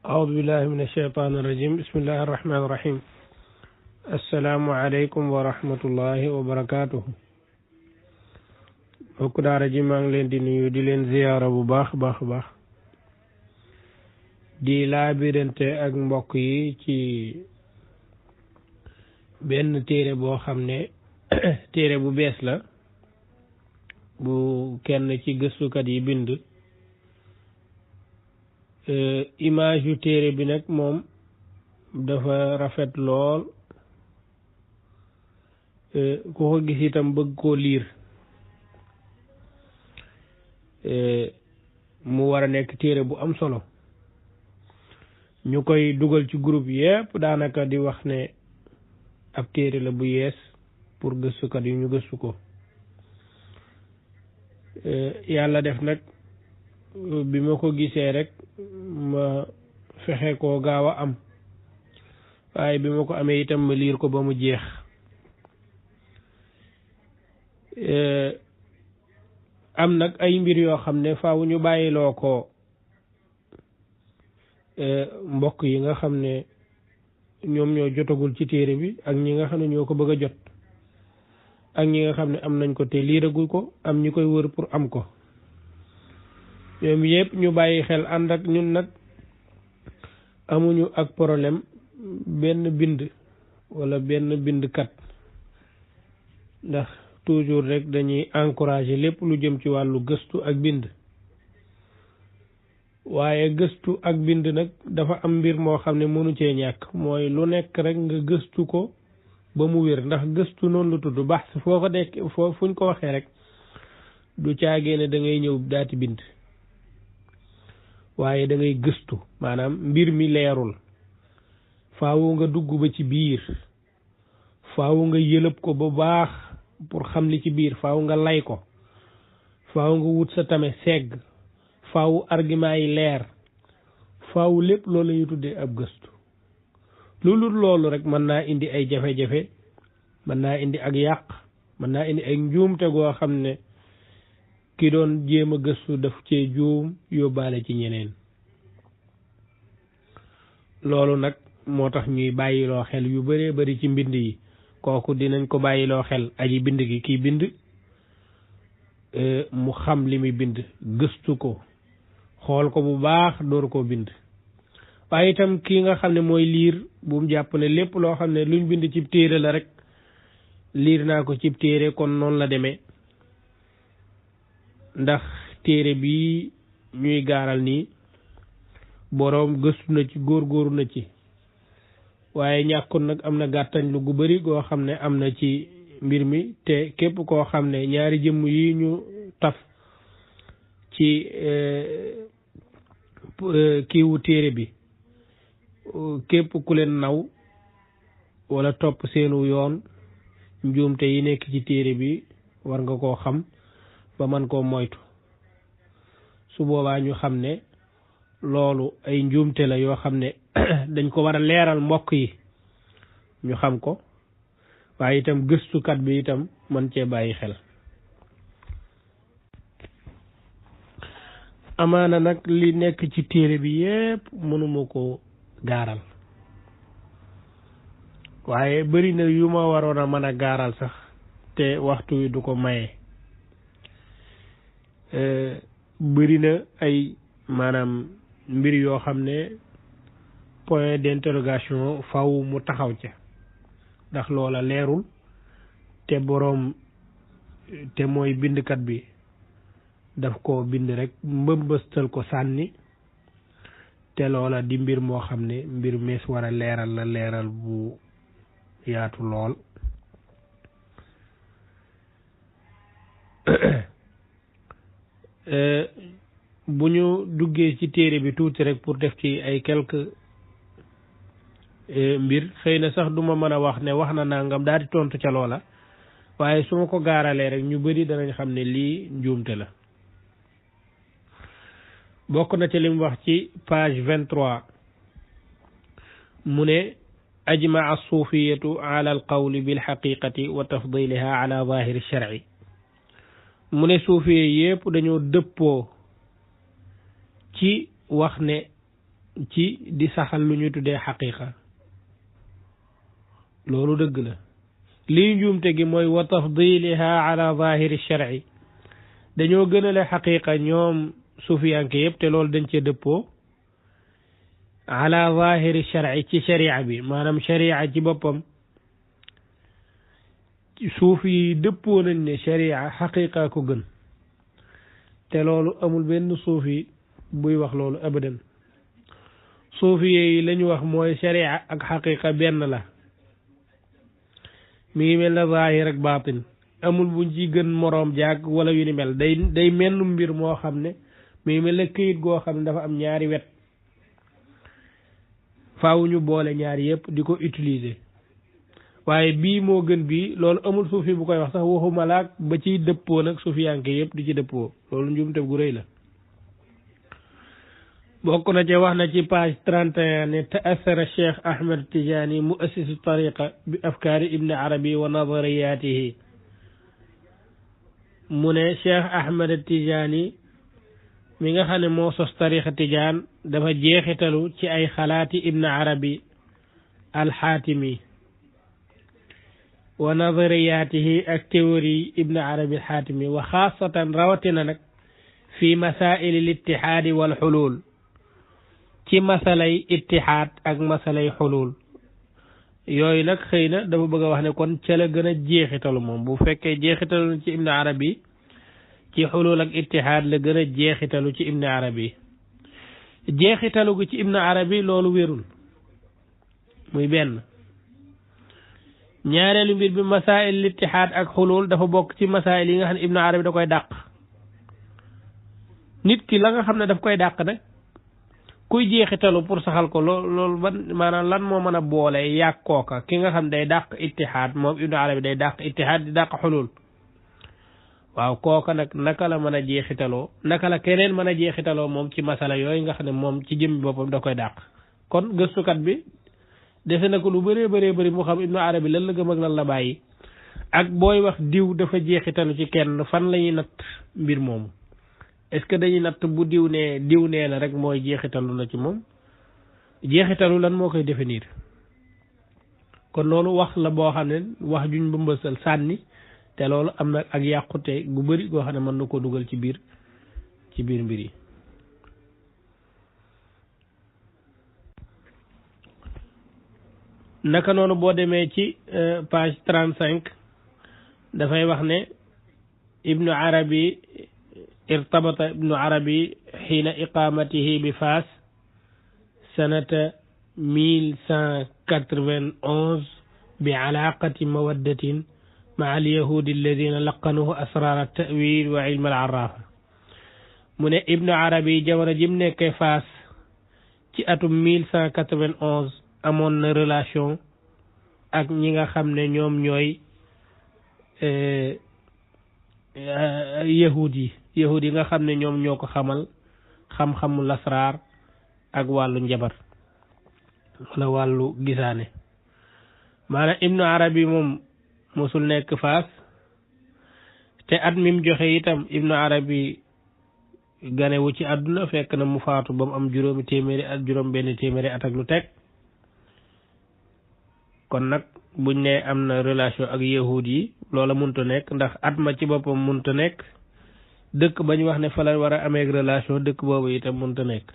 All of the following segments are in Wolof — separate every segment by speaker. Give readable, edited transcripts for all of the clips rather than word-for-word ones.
Speaker 1: أعوذ بالله من الشيطان الرجيم بسم الله الرحمن الرحيم السلام عليكم ورحمة الله وبركاته mbokk daara ji maa ngi leen di nuyu di leen ziyaara bu baax baax di laabirante ak mbokk yi ci benn téere boo xam ne téere bu bees la bu kenn ci gëstukat yi bind image yu téere bi nag moom dafa rafet lool ku ko gis itam bëgg koo liir mu war a nekk téere bu am solo ñu koy dugal ci groupe yépp daanaka di wax ne ab téere la bu yees pour gëstukat yi ñu gëstu ko yàlla def nag bi ma ko gisee rek ma fexe koo gaaw a am waaye bi ma ko amee itam ma liir ko ba mu jeex am nag ay mbir yoo xam ne faaw ñu bàyyiloo ko mbokk yi nga xam ne ñoom ñoo jotagul ci téere bi ak ñi nga xam ne ñoo ko bëgg a jot ak ñi nga xam ne am nañ ko te liiragul ko am ñi koy wër pour am ko ñoom yëpp ñu bàyyi xel ànd ak ñun nag amuñu ak problème benn bind wala benn bindkat ndax toujours rek dañuy encourager lépp lu jëm ci wàllu gëstu ak bind waaye gëstu ak bind nag dafa am mbir moo xam ne mënu cee ñàkk mooy lu nekk rek nga gëstu ko ba mu wér ndax gëstu noonu la tudd baax foo ko dekk foo fuñ ko waxee rek du caagee ne da ngay ñëw daati bind waaye da ngay gëstu maanaam mbir mi leerul faawu nga dugg ba ci biir faawu nga yëlëb ko ba baax pour xam li ci biir faaw nga lay ko faaw nga wut sa tame segg faaw argument yi leer faaw lépp loolu la ñuy tuddee ab gëstu loolu rek mën naa indi ay jafe-jafe mën naa indi ak yàq mën naa indi ay njuumte goo xam ne ki doon jéem a gëstu daf cee juum yóbbaale ci ñeneen loolu nag moo tax ñuy bàyyiloo xel yu bëree bëri ci mbind yi kooku dinañ ko bàyyiloo xel aji bind gi kiy bind mu xam li muy bind gëstu ko xool ko bu baax door koo bind waaye itam kii nga xam ne mooy liir bu mu jàpp ne lépp loo xam ne luñ bind cib téere la rek liir naa ko cib téere kon noonu la demee ndax téere bi ñuy gaaral nii boroom gëstu na ci góorgóoru na ci waaye ñàkkul nag am na gàttañ lu gu bari goo xam ne am na ci mbir mi te képp koo xam ne ñaari jëmm yi ñu taf ci kiiwu téere bi képp ku leen naw wala topp seenu yoon njuumte yi nekk ci téere bi war nga koo xam ba man koo moytu su boobaa ñu xam ne loolu ay njuumte la yoo xam ne dañ ko war a leeral mbokk yi ñu xam ko waaye itam gëstukat bi itam mën cee bàyyi xel amaana nag li nekk ci téere bi yépp mënuma ko gaaral waaye bari na yu ma waroon a mën a gaaral sax te waxtu wi du ko maye bari na ay maanaam mbir yoo xam ne point d'interrogation faw mu taxaw ca ndax loola leerul te boroom te mooy bindkat bi daf ko bind rek mbëmbëstal ko sànni te loola di mbir moo xam ne mbir mees war a leeral la leeral bu yaatu lool bu ñu duggee ci téere bi tuuti rek pour def ci ay quelques mbir xëy na sax duma mën a wax ne wax na nangam daal di tontu ca loola waaye su ma ko gaaralee rek ñu bari danañ xam ne lii njuumte la bokk na ci lim wax ci page 23 mu ne ajmaa suufiyatu ala alqawli bilxaqiqati wa tafdiliha ala zahiri sharci mu ne suufiye yépp dañoo dëppoo ci wax ne ci di saxal lu ñu tuddee xaqiqa loolu dëgg la lii njuumte gi mooy wa tafdiliha ala zahiri shar'i dañoo gënale xaqiqa ñoom sufiyanke yëpp te loolu dañ cee dëppoo ala zahiri shar'i ci sharia bi maanaam sharia ci boppam suuf yi dëppoo nañ ne sharia xaqiqa ko gën te loolu amul benn suufi buy wax loolu abadan suufi yi lañu wax mooy sharia ak xaqiqa benn la mi ngi mel na zahir ak baatin amul buñ ci gën moroom jaag wala yu ni mel day menn mbir moo xam ne mi ngi mel na këyit goo xam ne dafa am ñaari wet faaw ñu boole ñaari yëpp di ko utiliser waaye bii moo gën bii loolu amul suufi bu koy wax sax waxuma laak ba ciy dëppoo nag suufiyanke yëpp di ci dëppoo loolu njuumte gu rëy la bokk na ci wax na ci page 31 ne ta'assara Cheikh Ahmed Tidiane muassisu tariqa bi afkaari ibni arabi wa nazariyatihi mu ne Cheikh Ahmed Tidiane mi nga xam ne moo sos tariqa Tidiane dafa jeexitalu ci ay xalaati ibni arabi alxaatimi wa nazariyatihi ak théorie ibni arabi alxaatimi wa xaasatan rawatina nag fi masaili l ittihaadi wal xulul ci masalay ittihaad ak masalay xulul yooyu nag xëy na dafa bëgg a wax ne kon ca la gën a jeexitalu moom bu fekkee jeexitalu ci ibn arabi ci xulul ak ittihaad la gën a jeexitalu ci ibn arabi jeexitalu gi ci ibn arabi loolu wérul muy benn ñaareelu mbir bi masail ittihaad ak xulul dafa bokk ci masail yi nga xam ne ibn arabi da koy dàq nit ki la nga xam ne daf koy dàq nag kuy jeexitalu pour saxal ko loolu ban maanaam lan moo mën a boole yàq kooka ki nga xam day dàq ittihaad moom ibnu arabi day dàq ittihaad di dàq xulul waaw kooka nag naka la mën a jeexitaloo naka la keneen mën a jeexitaloo moom ci masala yooyu nga xam ne moom ci jëmmi boppam da koy dàq kon gëstukat bi defe na ko lu bëree bëri mu xam ibnu arabi lan la gëm ak lan la bàyyi ak booy wax diw dafa jeexitalu ci kenn fan la ñuy natt mbir moomu est-ce que dañuy natt bu diw nee la rek mooy jeexitalu na ci moom jeexitalu lan moo koy définir kon loolu wax la boo xam ne wax juñ bëmbësal sànni te loolu am na ak yàqute gu bëri goo xam ne mën na koo dugal ci biir mbir yi naka noonu boo demee ci page 35 dafay wax ne ibnu arabi irtabata ibnu arabi xiina iqamatihi bi Faas sanata 1191 bi alaqati mawaddatin maa alyahudi alladina laqanuhu asrar altawil wa ilm alarrafa mu ne ibnu arabi jamono jim nekkee Faas ci atum 1191 amoon na relation ak ñi nga xam ne ñoom ñooy yahud yi nga xam ne ñoom ñoo ko xamal xam-xamu lasraar ak wàllu njabar wala wàllu gisaane maanaam ibnu arabi moom mosul nekk Faas te at mim joxe itam ibnu arabi ganewu ci àdduna fekk na mu faatu ba mu am juróom benn téeméeri at ak lu teg kon nag buñ ne am na relation ak yahud yi loola munta nekk ndax at ma ci boppam munta nekk dëkk bañ wax ne fa la war a amee relation dëkk boobu itam munta nekk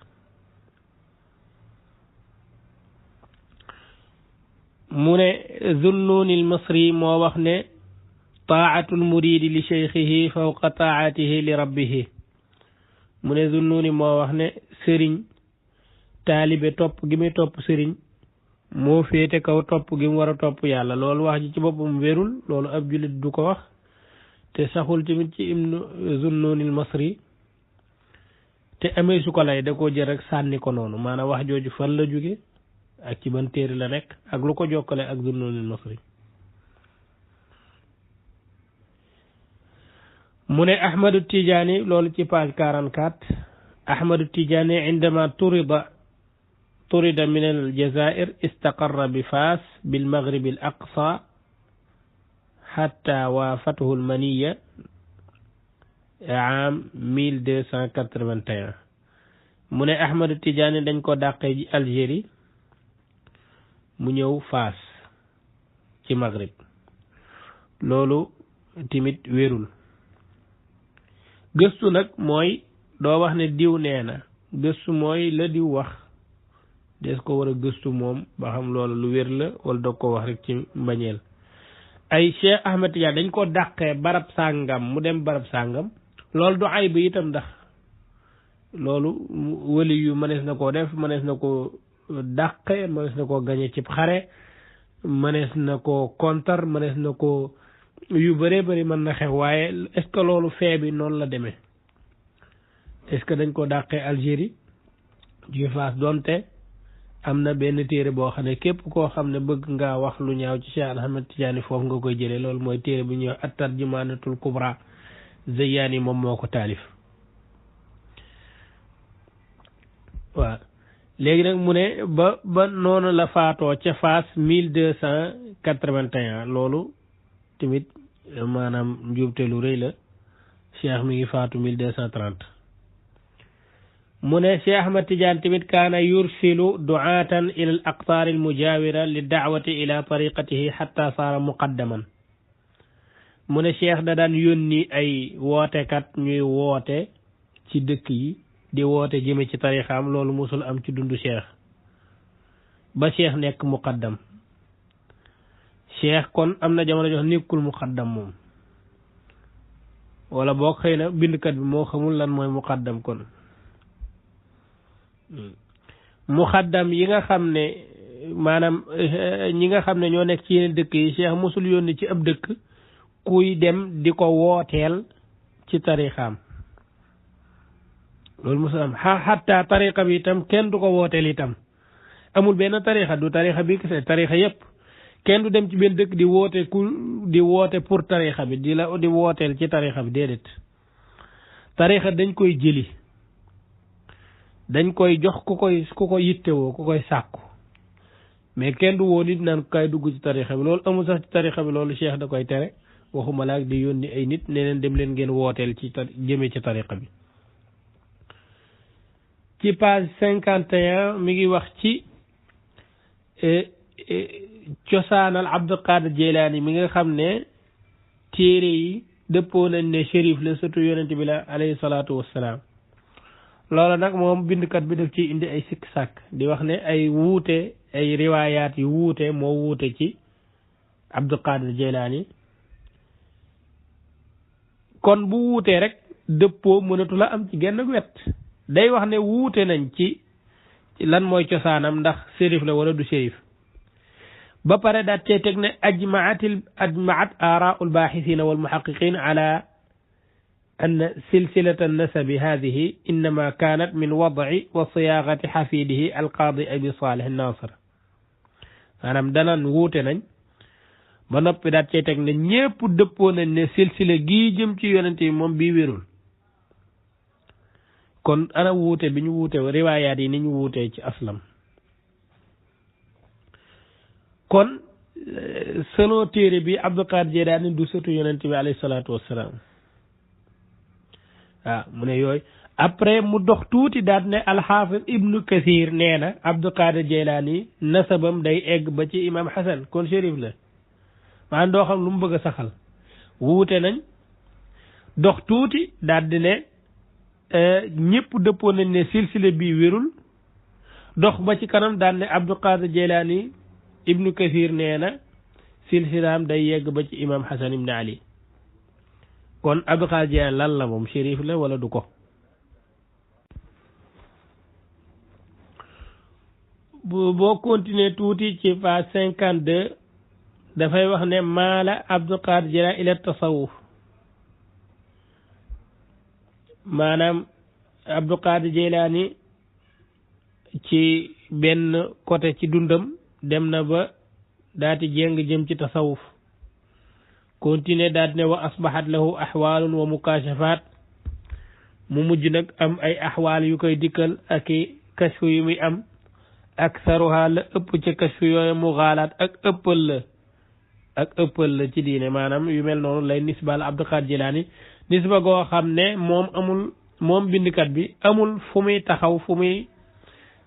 Speaker 1: mu ne Zunnun al-Misri moo wax ne taatul muridi li cheikhihi fawqa taatihi li rabbihi mu ne Zunnuni moo wax ne sëriñ taalibe topp gi muy topp sëriñ moo féete kaw topp gi mu war a topp yàlla loolu wax ji ci boppam wérul loolu ab jullit du ko wax te saxul tamit ci ibnu Zunnun al-Misri te amee su ko lay da koo jël rek sànni ko noonu maanaam wax jooju fan la jóge ak ci ban téere la nekk ak lu ko jokkale ak Zunnun al-Misri mu ne Ahmadu Tijaani loolu ci page 44 Ahmadu Tijaani indama turida min al-Jazaa'ir istaqarra bi Faas bil Maghrib al-Aqsa hatta waafathu al-maniyya aam 1281 mu ne Ahmad Tidiane dañ ko dàqee ji Algérie mu ñëw Faas ci Maghrib loolu timit wérul gëstu nag mooy doo wax ne diw nee na gëstu mooy la diw wax des ko war a gëstu moom ba xam loolu lu wér la wala doog ko wax rek ci mbañeel ay Cheikh Ahmad Tidiane dañ ko dàqee barab sàngam mu dem barab sàngam loolu du ay bi itam ndax loolu wali yu mënees na koo def mënees na ko dàqe mënees na koo gañe cib xare mënees na koo kontar mënees na ko yu bëree bëri mën na xew waaye est-ce que loolu fee bi noonu la demee est-ce que dañ ko dàqee Algérie ju Faas donte am na benn téere boo xam ne képp koo xam ne bëgg ngaa wax lu ñaaw ci Cheikh Ahmad Tidiane foofu nga koy jëlee loolu mooy téere bu ñuy wax at-Tarjumaanatul Kubra Zeyyaani moom moo ko taalif waaw léegi nag mu ne ba noonu la faatoo ca Faas 1281 loolu tamit maanaam njuumte lu rëy la Cheikh mi ngi faatu 1230 mu ne Cheikh Ahmad Tidiane tamit kaana yursilu du'aatan ila al aqtaar al mujaawira li da'wati ila tariqatihi xatta saara muqaddaman mu ne Cheikh da daan yónni ay wootekat ñuy woote ci dëkk yi di woote jëme ci tarixaam loolu musul am ci dundu Cheikh ba Cheikh nekk muqaddam Cheikh kon am na jamono jox nekkul muqaddam moom wala boo xëy na bindkat bi moo xamul lan mooy muqaddam kon muqaddam yi nga xam ne maanaam ñi nga xam ne ñoo nekk ci yeneen dëkk yi Cheikh musul yónni ci ab dëkk kuy dem di ko wooteel ci tarixaam loolu musul am xatta tarixa bi itam kenn du ko wooteel itam amul benn tarixa du tarixa bi kese tarixa yépp kenn du dem ci benn dëkk di woote pour tarixa bi di wooteel ci tarixa bi déedéet tarixa dañ koy jëli dañ koy jox ku ko yittewoo ku koy sàkku mais kenn du woo nit naan kay dugg ci tarixa bi loolu amul sax ci tarixa bi loolu Cheikh da koy tere waxuma laak di yónni ay nit ne leen dem leen ngeen wooteel ci jëme ci tariqa bi ci page 51 mi ngi wax ci cosaanal Abdul Qadir Jeylaani mi nga xam ne téere yi dëppoo nañ ne shérif la surtout yonent bi la alayhi salaatu wassalaam loolu nag moom bindkat bi daf ci indi ay sikk sàkk di wax ne ay wuute ay riwaayaat yu wuute moo wuute ci Abdul Qadir Jeylaani kon bu wuutee rek dëppoo mënatu la am ci genn wet day wax ne wuute nañ ci lan mooy cosaanam ndax shérif la wala du shérif ba pare daat cee teg ne ajmaat aaraau albaaxisina walmuxaqiqin ala ann silsilata annasabi hadihi innama kanat min wadci wa siyaagati xafidihi alqaadi abi salih nasir maanaam danan wuute nañ ba noppi daat cee teg ne ñépp dëppoo nañ ne silsila gii jëm ci yonente yi moom bii wérul kon ana wuute bi ñu wuute riwaayaat yi ni ñu wuutee ci aslam kon selon téere bi Abdul Qadir Jeylaani du sëtu yonent bi alayhi salaatu wassalaam waaw mu ne yooyu après mu dox tuuti daat ne alxaafis ibnu kathir nee na Abdul Qadir Jeylaani nasabam day egg ba ci imam Hasan kon shérif la maanaam doo xam lu mu bëgg a saxal wuute nañ dox tuuti daat di ne ñëpp dëppoo nañ ne silsile bii wérul dox ba ci kanam daal ne Abdul Qadir Jeylaani ibnu kathir nee na silsilaam day yegg ba ci imam Hasan ibn Ali kon Abdul Qadir Jeylaani lan la moom shérif la wala du ko boo continuer tuuti ci page 52 dafay wax ne maala Abdul Qadir Jeylaani ila tasawuf maanaam Abdul Qadir Jeylaani ci benn côté ci dundam dem na ba daati jéng jëm ci tasawuf continuer daat ne wa asbahat lahu axwaalun wa mukashafaat mu mujj nag am ay axwaal yu koy dikkal ak i kashfu yu muy am aksaruha la ëpp ca kashfu yooyu mu xaalaat ak ëppal la ci diine maanaam yu mel noonu lay nisbal Abdul Qadir Jeylaani nisba goo xam ne moom amul moom bindkat bi amul fu muy taxaw fu muy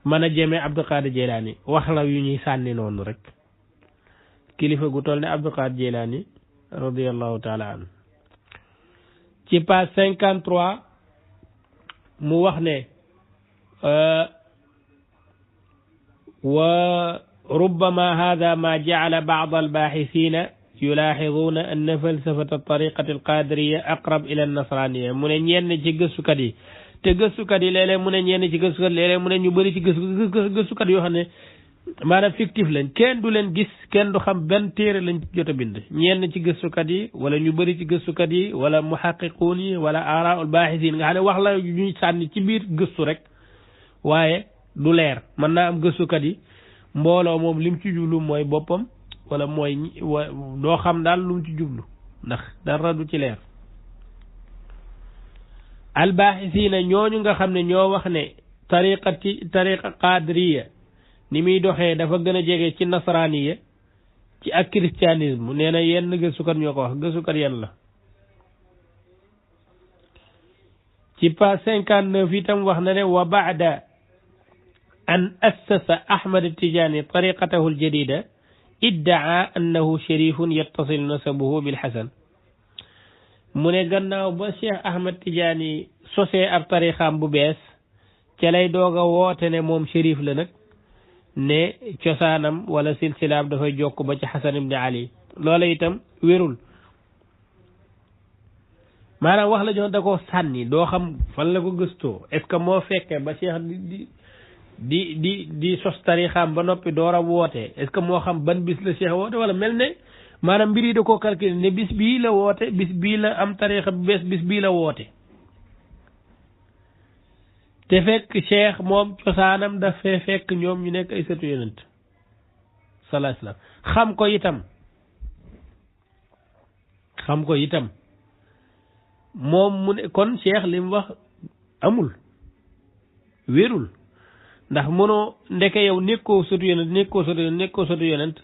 Speaker 1: mën a jëmee Abdul Qadir Jeylaani wax la yu ñuy sànni noonu rek kilifa gu toll ne Abdul Qadir Jeylaani radiyallahu taala an ci page 53 mu wax ne wa rubbama hada ma jacala bacd albaaxisina yulaaxiduuna anna falsafata tariqati alqadiriya aqrab ila annasraniya mu ne ñenn ci gëstukat yi te gëstukat yi léeg-léeg mu ne ñenn ci gëstukat léeg-léeg mu ne ñu bëri ci gëstukat yoo xam ne maanaam fictif lañ kenn du leen gis kenn du xam benn téere lañ jot a bind ñenn ci gëstukat yi wala ñu bëri ci gëstukat yi wala muhaqiquun yi wala aaraul baaxisin nga xam ne wax la ñuy sànni ci biir gëstu rek waaye du leer mën naa am gëstukat yi mbooloo moom lim ci jublu mooy boppam wala mooy doo xam daal lu mu ci jublu ndax dara du ci leer albaaxisiina ñooñu nga xam ne ñoo wax ne tariqa qadiriya ni muy doxee dafa gën a jege ci nasraaniya ci ak christianisme nee na yenn gëstukat ñoo ko wax gëstukat yenn la ci page 59 itam wax na ne wa baada an assasa Ahmad Tijaani tariqatahu aljadida iddaa annahu sharifun yattasil nasabuhu bilxasan mu ne gannaaw ba Cheikh Ahmad Tijaani sosee ab tariqaam bu bees ca lay doog a woote ne moom shérif la nag ne cosaanam wala silsilaam dafay jokk ba ci Xasan ibn Ali loola itam wérul maanaam wax la jox da ko sànni doo xam fan la ko gëstoo est-ce que moo fekkee ba Cheikh di sos tarixaam ba noppi door a woote est-ce que moo xam ban bis la Cheikh woote wala mel ne maanaam mbir yi da koo calculer ne bis bii la woote bis bii la am tarixa bu bees bis bii la woote te fekk Cheikh moom cosaanam dafay fekk ñoom ñu nekk ay sëtu yonent sallallahu alayhi wasallam xam ko itam moom mu ne kon Cheikh li mu wax amul wérul ndax mënoo ndeke yow nekkoo sëtu yonent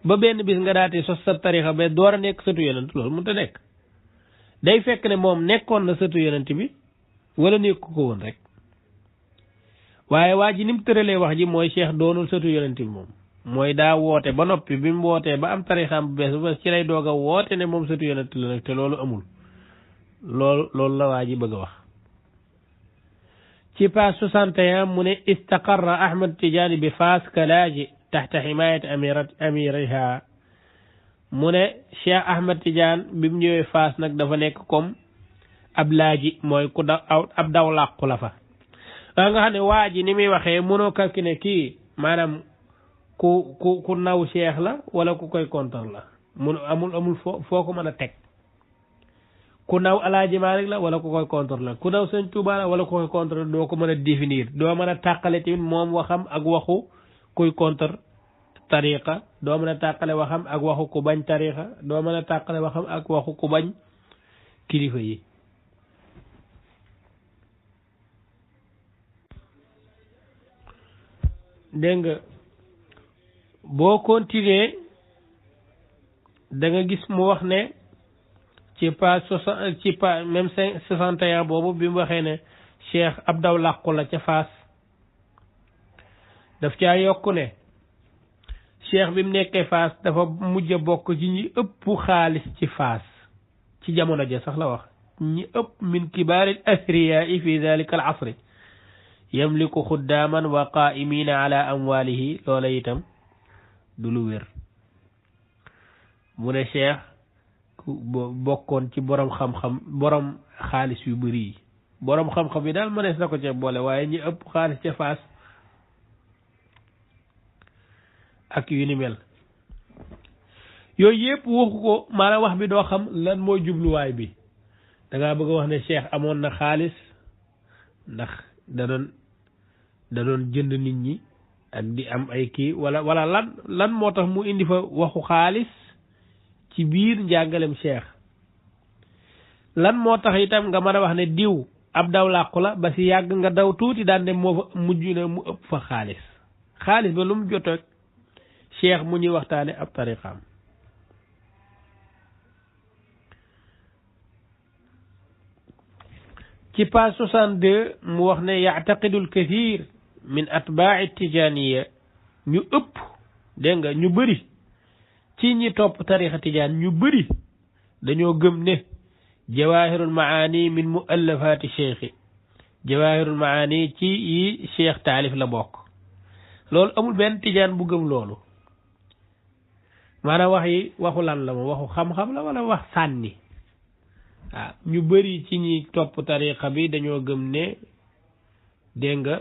Speaker 1: ba benn bis nga daati sos sa tarixa ba door a nekk sëtu yonent loolu mënut a nekk day fekk ne moom nekkoon na sëtu yonent bi wala nekku ko woon rek waaye waa ji ni mu tëralee wax ji mooy Cheikh doonul sëtu yonent bi moom mooy daa woote ba noppi bi mu wootee ba am tarixam bu bees ba ci lay doog a woote ne moom sëtu yonent la nag te loolu amul loolu la waa ji bëgg a wax ci page 61 mu ne istaqarra Ahmad Tijaani bi Faas kalaaji taxta ximaayat amiriha mu ne Cheikh Ahmad Tidiane bi mu ñëwee Faas nag dafa nekk comme ab laaji mooy ku ab daw làqu la fa nga xam ne waa ji ni muy waxee mënoo kalki ne kii maanaam ku naw Cheikh la wala ku koy kontar la amul foo ko mën a teg ku naw Alaaji Maalik la wala ku koy contre la ku naw Sëñ Tuubaa la wala ku koy contre doo ko mën a définir doo mën a tàqale tamit moom waxam ak waxu kuy contre tariqa doo mën a tàqale waxam ak waxu ku bañ tariqa doo mën a tàqale waxam ak waxu ku bañ kilifa yi dégg nga boo continuer da nga gis mu wax ne ci page même 61 boobu bi mu waxee ne Cheikh ab daw làqu la ca Faas daf caa yokku ne Cheikh bi mu nekkee Faas dafa mujj a bokk ci ñi ëpp xaalis ci Faas ci jamono ja sax la wax ñi ëpp min kibaaril athriyaa fi dalika al asri yamliku xuddaaman wa qaa'imiina ala amwaalihi loola itam du lu wér mu ne Cheikh bokkoon ci borom xam-xam borom xaalis yu bëri yi borom xam-xam yi daal mënees na ko ca boole waaye ñi ëpp xaalis ca Faas ak yu ni mel yooyu yëpp waxu ko maanaam wax bi doo xam lan mooy jubluwaay bi da ngaa bëgg a wax ne Cheikh amoon na xaalis ndax da doon jënd nit ñi ak di am ay kii wala lan moo tax mu indi fa waxu xaalis ci biir njàngalem Cheikh lan moo tax itam nga mën a wax ne diw ab daw làqu la ba si yàgg nga daw tuuti daan ne moo fa mujj na mu ëpp fa xaalis ba lu mu jotoog Cheikh mu ñuy waxtaane ab tariqaam ci page 62 mu wax ne yactaqidu alkathir min atbaaci tijaniya ñu ëpp dégg nga ñu bëri ci ñi topp tarixa tijaan ñu bëri dañoo gëm ne jawahirul maani min muallafati cheikhi jawahirul maani ci yi cheikh taalif la bokk loolu amul benn tijaan bu gëm loolu maanaam wax yi waxu lan la moom waxu xam-xam la wala wax sànni waaw ñu bëri ci ñi topp tariqa bi dañoo gëm ne dégg nga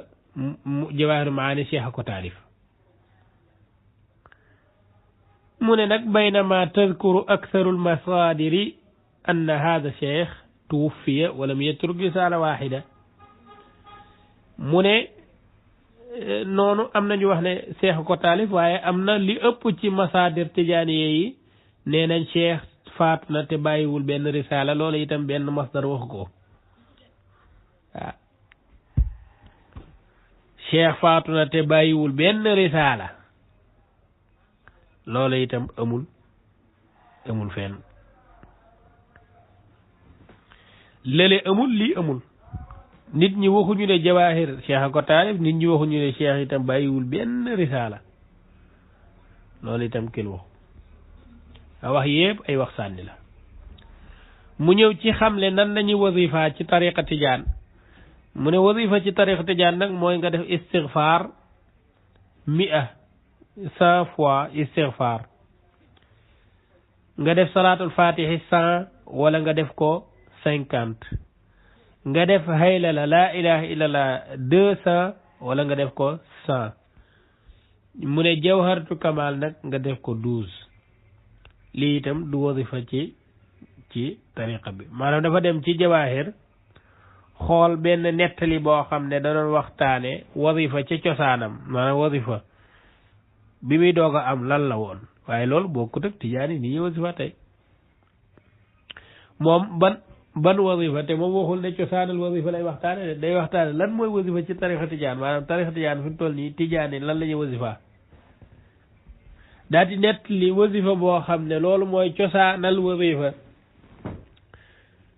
Speaker 1: jawahirul maani cheikh a ko taalif mu ne nag baynama tadkuru aktharu almasadiri anna hada cheikh tuwuffiya walam yatruk risala waxida mu ne noonu am nañu wax ne cheikh ko taalif waaye am na li ëpp ci masadir tijaaniye yi nee nañ cheikh faatu na te bàyyiwul benn risala loolu itam benn masdar wax ko waaw cheikh faatu na te bàyyiwul benn risala loolu itam amul fenn lële amul lii amul nit ñi waxuñu ne jawahir cheikh a ko taalif nit ñi waxuñu ne cheikh itam bàyyiwul benn risaala loolu itam kenn waxu a wax yëpp ay wax sànni la mu ñëw ci xamle nan lañuy wasifa ci tariqa tijaan mu ne wasifa ci tariqa tijaan nag mooy nga def istighfar 100 fois istighfar nga def salaatul fatihi 100 wala nga def ko 50 nga def haylala la ilaha illallah 200 wala nga def ko 100 mu ne jawharatu kamal nag nga def ko 12 lii itam du wasifa ci tariqa bi maanaam dafa dem ci jawahir xool benn nettali boo xam ne da doon waxtaane wasifa ci cosaanam maanaam wasifa bi muy doog a am lan la woon waaye loolu bokkut ak tijaani ni ñuy wasifa tey moom ban wasifa te moom waxul ne cosaanal wasifa lay waxtaane day waxtaane lan mooy wasifa ci tarixa tijaan maanaam tarixa tijaan fi mu toll nii tijaani lan la ñuy wasifa daal di nett li wasifa boo xam ne loolu mooy cosaanal wasifa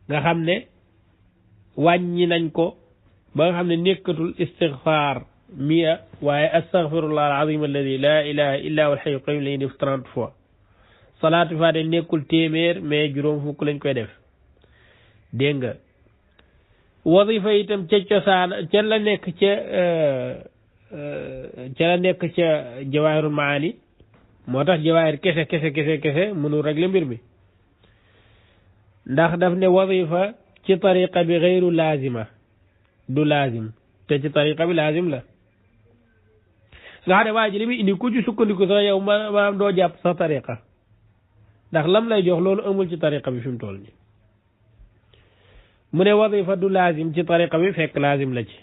Speaker 1: nga xam ne wàññi nañ ko ba nga xam ne nekkatul istighfar 100 waaye astaghfirullah alazim alladi la ilaha illa huwa alhayyul qayyum lañuy def 30 fois salaatu faate nekkul téeméer mais juróom fukk lañ koy def dégg nga wasifa itam ca cosaan ca la nekk ca jawahirul maani moo tax jawahir kese mënul régler mbir mi ndax daf ne wasifa ci tariqa bi gayru laazima du laazim te ci tariqa bi laazim la nga xam ne waa ji li muy indi ku ci sukkandiku sax yow maanaam doo jàpp sax tariqa ndax lam lay jox loolu amul ci tariqa bi fi mu toll nii mu ne wasifa du laazim ci tariqa bi fekk laazim la ci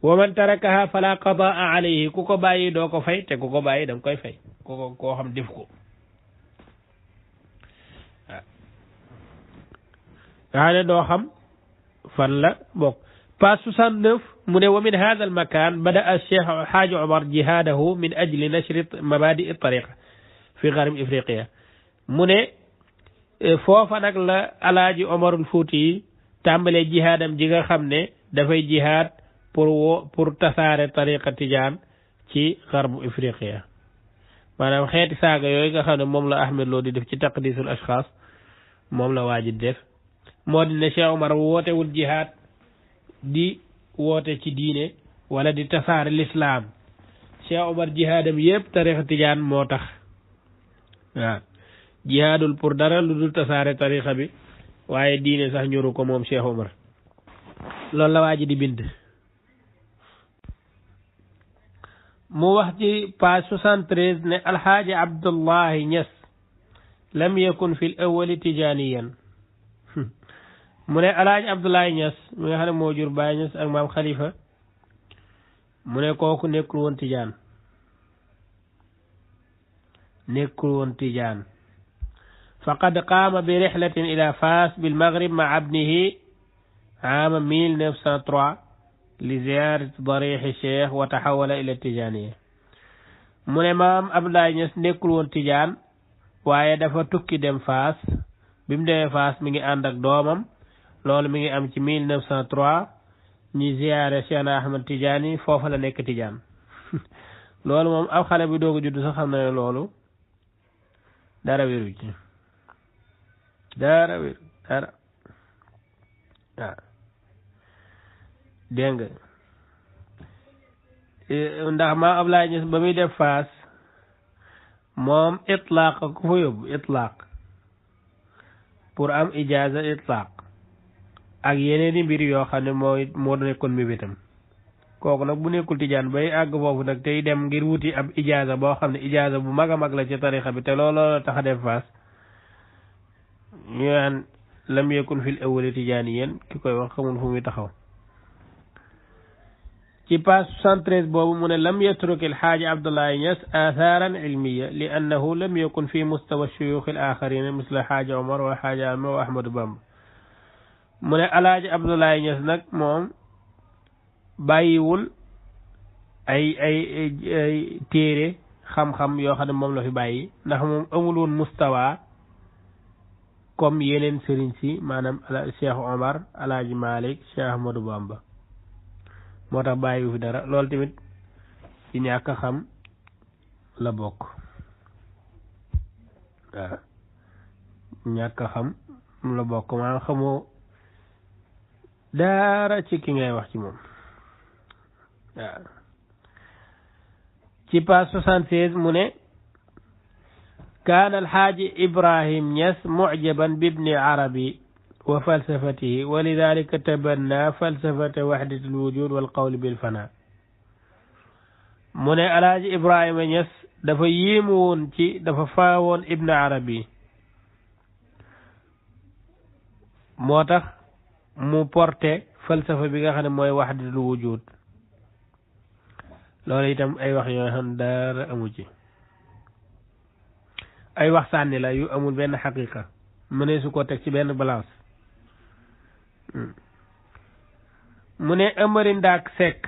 Speaker 1: wa man tarakaha fala qadaa alayhi ku ko bàyyi doo ko fay te ku ko bàyyi da nga koy fay koo xam def ko nga xam ne doo xam fan la bokk page 69 mu ne wa min hada al makan bada al cheikh xaaji omar jihadahu min ajli nashri mabadi al tariqa fi gharb ifriqiya mu ne foofa nag la alaaji omarul fuuti yi tàmbalee jihaadam ji nga xam ne dafay jihaad pour tasaare tariqa tijaan ci gharb ifriqiya maanaam xeeti saaga yooyu nga xam ne moom la Ahmed Lo di def ci taqdisul ashxaas moom la waaji def moo di ne Cheikh Omar wootewul jihaad di woote ci diine wala di tasaare l'islam Cheikh Omar jihaadam yëpp tariqa tijaan moo tax waaw jihaadul pour dara lu dul tasaare tariqa bi waaye diine sax ñoru ko moom Cheikh Omar loolu la waaji di bind mu wax ci page 73 ne alxaaji Abdullahi Ñas lam yakun fi l awali tijaniyan mu ne alxaaji Abdullahi Ñas mi nga xam ne moo jur Baay Ñas ak maam Khalifa mu ne kooku nekkul woon tijaan faqad qaama bi rihlatin ila Faas bil Maghrib ma ibnihi aama 1903 li ziyaarati dariixi cheikh wa taxawala ila tijaniya mu ne maam Abdoulaye Niass nekkul woon tijaan waaye dafa tukki dem Faas bi mu demee Faas mi ngi ànd ak doomam loolu mi ngi am ci 1903 ñi ziyaare Cheikh Ahmad Tidiane foofa la nekk Tidiane loolu moom ab xale bi doog a judd sax xam na ne loolu dara wéru ci dara wéru dara waaw dégg nga ndax maa Ablaye Niass ba muy def Faas moom itlaaq ku fa yóbbu itlaaq pour am ijaaza itlaaq ak yeneen i mbir yoo xam ne moo nekkoon mi bitam kooku nag bu nekkul tijaan bay àgg foofu nag tey dem ngir wuti ab ijaaza boo xam ne ijaaza bu mag a mag la ci tarixa bi te looloo tax a def Faas ñu naan lam yakun fil awwali tijaaniyan ki koy wax xamul fu muy taxaw ci page 73 boobu mu ne lam yatruk alxaaji Abdoulaye Niass athaaran ilmiya li annahu lam yakun fi mustawa shuyuux al axarina misla xaaji Omar wa xaaji Ama wa Ahmadu Bamba mu ne alaaji Abdoulaye Niass nag moom bàyyiwul ay téere xam-xam yoo xam ne moom la fi bàyyi ndax moom amul woon mustawa comme yeneen sëriñ si maanaam Cheikh Omar alaaji Malik Cheikh Ahmadu Bamba moo tax bàyyiwu fi dara loolu tamit ci ñàkk a xam la bokk waaw ñàkk a xam la bokk maanaam xamoo dara ci ki ngay wax ci moom waaw ci page 76 mu ne kaana alxaaji Ibrahim Niass mucjaban bibni arabi wa falsafatihi wa lidalika tabanna falsafata wahdati alwujud walqawli bilfana mu ne alaaji Ibrahima Niass dafa yéemu woon ci dafa faawoon ibn arabi moo tax mu porté falsafa bi nga xam ne mooy wahdatul wujud loolu itam ay wax yoo xam dara amu ci ay wax sànni la yu amul benn xaqiqa mënee su ko teg ci benn balance mu ne Amari Ndaak Seck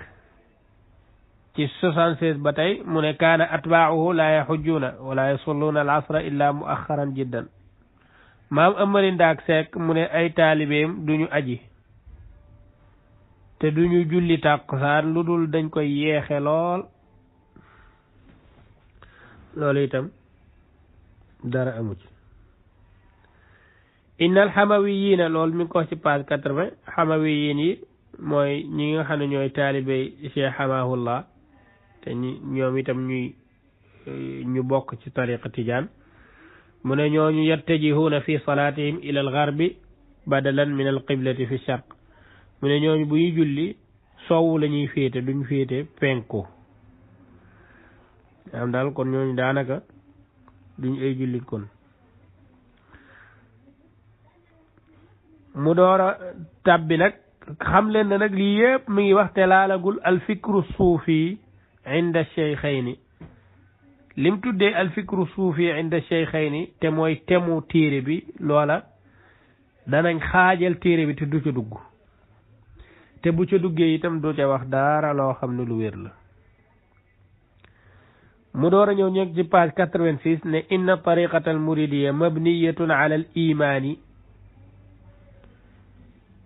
Speaker 1: ci 76 ba tey mu ne kaana atbaa'uhu laa yaxujjuuna wala yusalluuna al asra illa muaxaran jiddan maam Amari Ndaak Seck mu ne ay taalibeem duñu aji te duñu julli tàkkusaan lu dul dañ koy yeexe lool loolu itam dara amu ci innal xamawiyiina loolu mi ngi ko ci page 80 xamawiyiin yi mooy ñi nga xam ne ñooy taalibey Cheikh Hamahullah te ñoom itam ñu bokk ci tariqa tijaan mu ne ñooñu yattajihuuna fi salaatihim ila al garbi badalan min al qiblati fi sharq mu ne ñooñu bu ñuy julli sowwu la ñuy féete duñ féete penku am daal kon ñooñu daanaka duñ ay jullit kon mu door a tàbbi nag xam leen ne nag lii yëpp mi ngi wax te laalagul alfikru suufi inda cheikhayni lim tuddee alfikru suufi inda cheikhayni te mooy temu téere bi loola danañ xaajal téere bi te du ca dugg te bu ca duggee itam du ca wax dara loo xam ne lu wér la mu door a ñëw ñëg ci page 86 ne inna tariqata al muridiya mabniyatun ala al imaani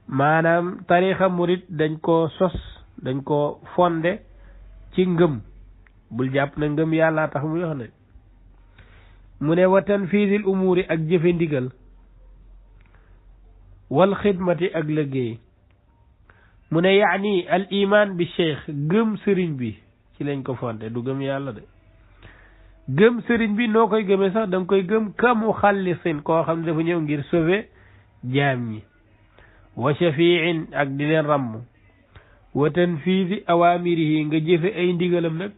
Speaker 1: maanaam tariqa murid dañ koo sos dañ koo fonde ci ngëm bul jàpp na ngëm yàlla tax muy wax ne mu ne wa tanfiisil umuuri ak jëfe ndigal wal xidmati ak liggéey mu ne yaani al iman bi cheikh gëm sëriñ bi ci lañ ko fonde du gëm yàlla de gëm sëriñ bi noo koy gëmee sax da nga koy gëm ka muxallisin koo xam ne dafa ñëw ngir sauver jaam ñi wa shafiin ak di leen ràmm wa tanfiisi awaamirihi nga jëfe ay ndigalam nag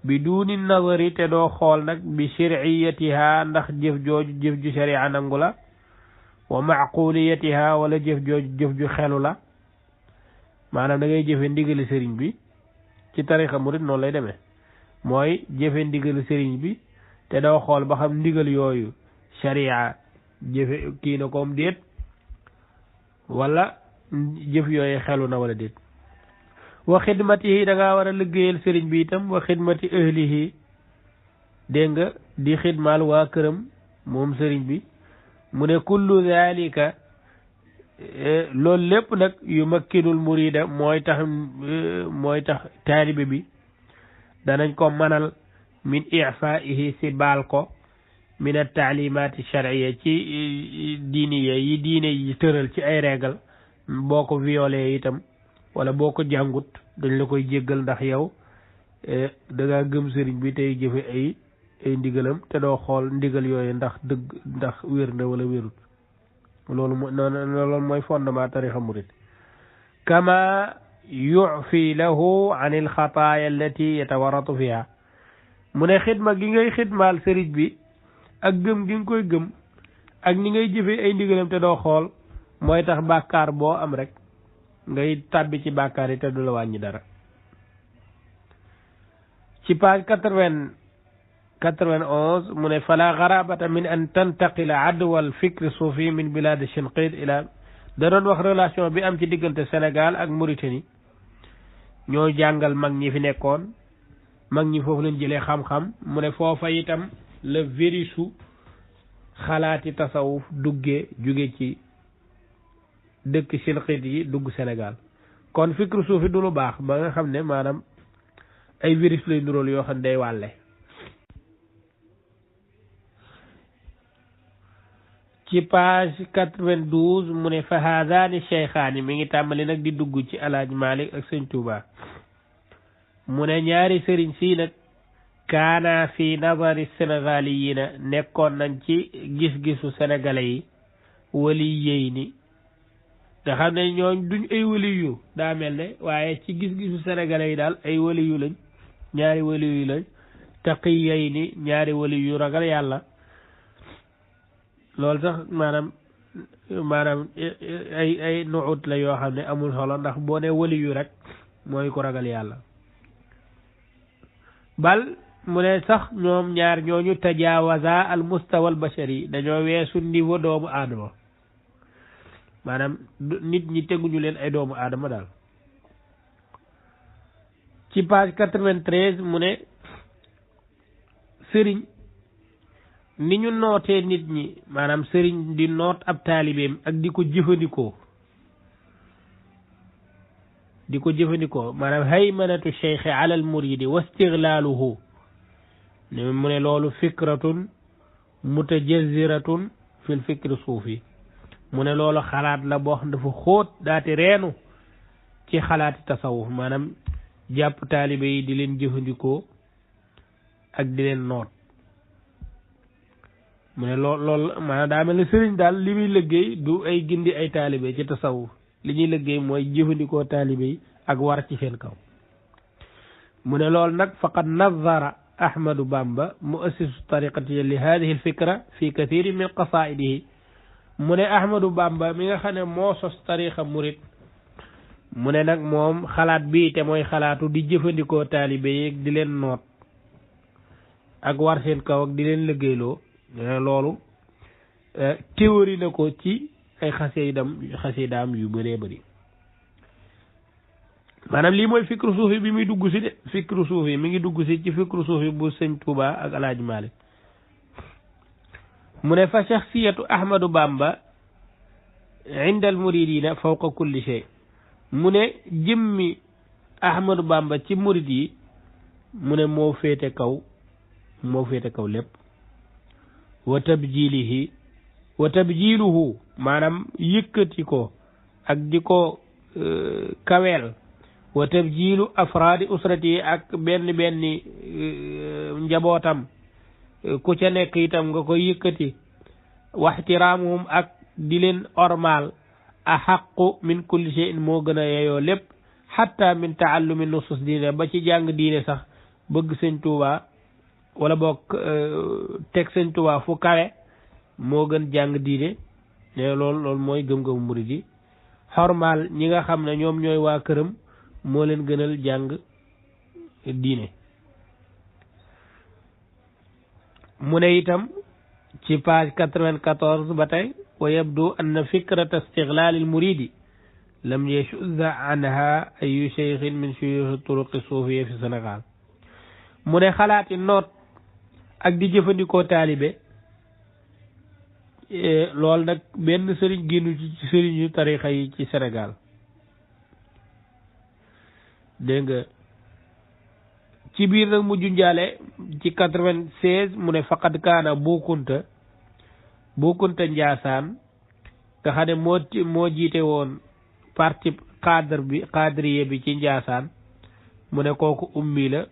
Speaker 1: bi duuni nazari te doo xool nag bi shar'iyatiha ndax jëf jooju jëf ju sharia nangu la wa maquliyatiha wala jëf jooju jëf ju xelu la maanaam da ngay jëfe ndigali sëriñ bi ci tarixa murid noonu lay demee mooy jëfe ndigalu sëriñ bi te doo xool ba xam ndigal yooyu sharia jëfe kii na koom déet wala jëf yooyu xelu na wala déet wa xidmatihi da ngaa war a liggéeyal sëriñ bi itam wa xidmati ahlihi dégg nga di xidmaal waa këram moom sëriñ bi mu ne kullu zalika loolu lépp nag yu makkinul murida mooy tax taalibe bi danañ ko manal min ifaihi si baal ko min at taalimaati shar'iyya ci diiniya yi diine yi tëral ci ay régal boo ko violé itam wala boo ko jàngut dañ la koy jéggal ndax yow da ngaa gëm sëriñ bi tey jëfe ay ndigalam te doo xool ndigal yooyu ndax wér na wala wérut loolu mooy fondement tarixa murid kama yufi lahu an il xataaya allati yatawaratu fiha mu ne xidma gi ngay xidmaal sëriñ bi ak gëm gi nga koy gëm ak ni ngay jëfe ay ndigalam te doo xool mooy tax bàkkaar boo am rek ngay tàbbi ci bàkkaar yi te du la wàññi dara ci page 91 mu ne fala garabata min an tantaqila adwa al fikri suufi min bilad Shinqit ila da doon wax relation bi am ci diggante Sénégal ak Mauritanie ñoo jàngal mag ñi fi nekkoon mag ñi foofu lañ jëlee xam-xam mu ne foofa itam le virisu xalaati tasawuf jóge ci dëkk Shinqit yi dugg Sénégal kon fikru suufi du lu baax ba nga xam ne maanaam ay virus lay nuróol yoo xam ne day wàlle ci page 92 mu ne fa haadaani cheykhaani mi ngi tàmbali nag di dugg ci alaaj Malik ak sëñ Tuuba mu ne ñaari sëriñ sii nag kaana fi nazari sénégaliyina nekkoon nañ ci gis-gisu sénégalais yi waliyey ni nga xam ne ñooñ duñ ay waliyu daa mel ne waaye ci gis-gisu sénégalais yi daal ay waliyu lañ ñaari waliyu lañ taqiyey ni ñaari waliyu ragal yàlla loolu sax maanaam ay nuut la yoo xam ne amul solo ndax boo ne waliyu rek mooy ko ragal yàlla bal mu ne sax ñoom ñaar ñooñu tajaawaza al mustawa al bashari dañoo weesu niveau doomu aadama maanaam nit ñi teguñu leen ay doomu aadama daal ci page 93 mu ne sëriñ ni ñu nootee nit ñi maanaam sëriñ di noot ab taalibeem ak di ko jëfandikoo maanaam haymanatu cheikhi ala al muridi wa istiglaaluhu ne mu ne loolu fikratun mutajaziratun fil fikri suufi mu ne loolu xalaat la boo xam dafa xóot daati reenu ci xalaati tasawuf maanaam jàpp taalibe yi di leen jëfandikoo ak di leen noot mu ne loolu maanaam daa mel ne sëriñ daal li muy liggéey du ay gindi ay taalibe ci tasawuf li ñuy liggéey mooy jëfandikoo taalibe yi ak war ci seen kaw mu ne loolu nag faqad nazara Ahmadu Bamba muassisu tariqati li hadihi alfikra fi kathirin min qasaidihi mu ne Ahmadu Bamba mi nga xam ne moo sos tariqa murid mu ne nag moom xalaat bii te mooy xalaatu di jëfandikoo taalibe yi di leen noot ak war seen kaw ak di leen liggéeyloo loolu théorie na ko ci ay xasidaam yu bëree bëri maanaam lii mooy fikru suufi bi muy dugg si de fikru suufi mi ngi dugg si ci fikru suufi bu sëñ Tuuba ak Alaaji Maalik mu ne fa shaxsiyatu Ahmadu Bamba inda al muridina fawqa kulli shay mu ne jëmmi Ahmadu Bamba ci murid yi mu ne moo féete kaw lépp wa tabjiluhu maanaam yëkkati ko ak di ko kaweel wa tabjilu afraadi usrati ak benn njabootam ku ca nekk itam nga koy yëkkati wa ihtiraamuhum ak di leen ormal ahaqqu min kulli shay'in moo gën a yeyoo lépp hatta min taallumi nusus diine ba ci jàng diine sax bëgg sëñ Tuuba wala boog teg sëñ Tuuba fu kawe moo gën jàng diine ne loolu mooy gëm-gëmu murid yi xormaal ñi nga xam ne ñoom ñooy waa këram moo leen gënal jàng diine mu ne itam ci page 94 ba tey wa yabdu anna fikrata istiglaal al muridi lam yashuzza anha ayu cheikhin min shuyukh turuqi suufiya fi Sénégal mu ne xalaati noot ak di jëfandikoo taalibe loolu nag benn sëriñ génnu ci sëriñu tarixa yi ci Sénégal dégg nga ci biir nag mujj njaale ci 96 mu ne faqad kaana Boukounta Njaasaan nga xam ne moo jiite woon parti cadrier bi ci Njaasaan mu ne kooku ummi la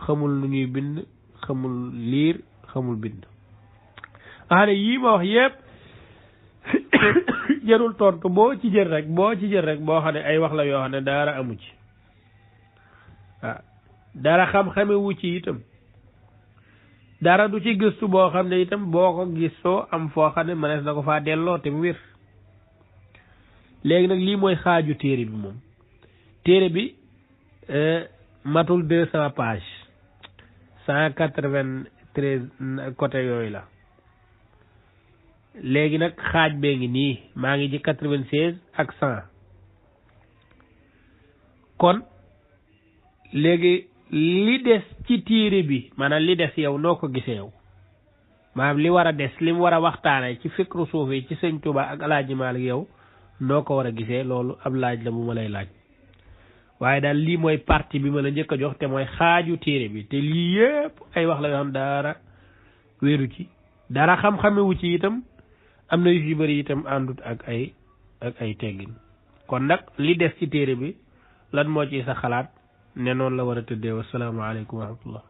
Speaker 1: xamul lu ñuy bind xamul liir xamul bind nga xam ne yii ma wax yëpp jërul tontu boo ci jël rek boo xam ne ay wax la yoo xam ne dara amu ci waaw dara xam-xame wu ci itam dara du ci gëstu boo xam ne itam boo ko gistoo am foo xam ne mënees na ko faa delloo te mu wér léegi nag lii mooy xaaju téere bi moom téere bi matul 200 pages 193 côté yooyu la léegi nag xaaj bee ngi nii maa ngi ci 96 ak 100 kon léegi li des ci téere bi maanaam li des yow noo ko gisee yow maanaam li war a des li mu war a waxtaane ci fikru suufi ci sëñ Tuubaa ak Alaaji Maalik yow noo ko war a gisee loolu ab laaj la bu ma lay laaj waaye daal lii mooy partie bi ma la njëkk a jox te mooy xaaju téere bi te lii yëpp ay wax la yoo xam dara wéeru ci dara xam-xamewu ci itam am na yu ci bëri itam àndut ak ay teggin kon nag li des ci téere bi lan moo ci sa xalaat ne noonu la war a tëddee wasalaamaaleykum wa rahmatullah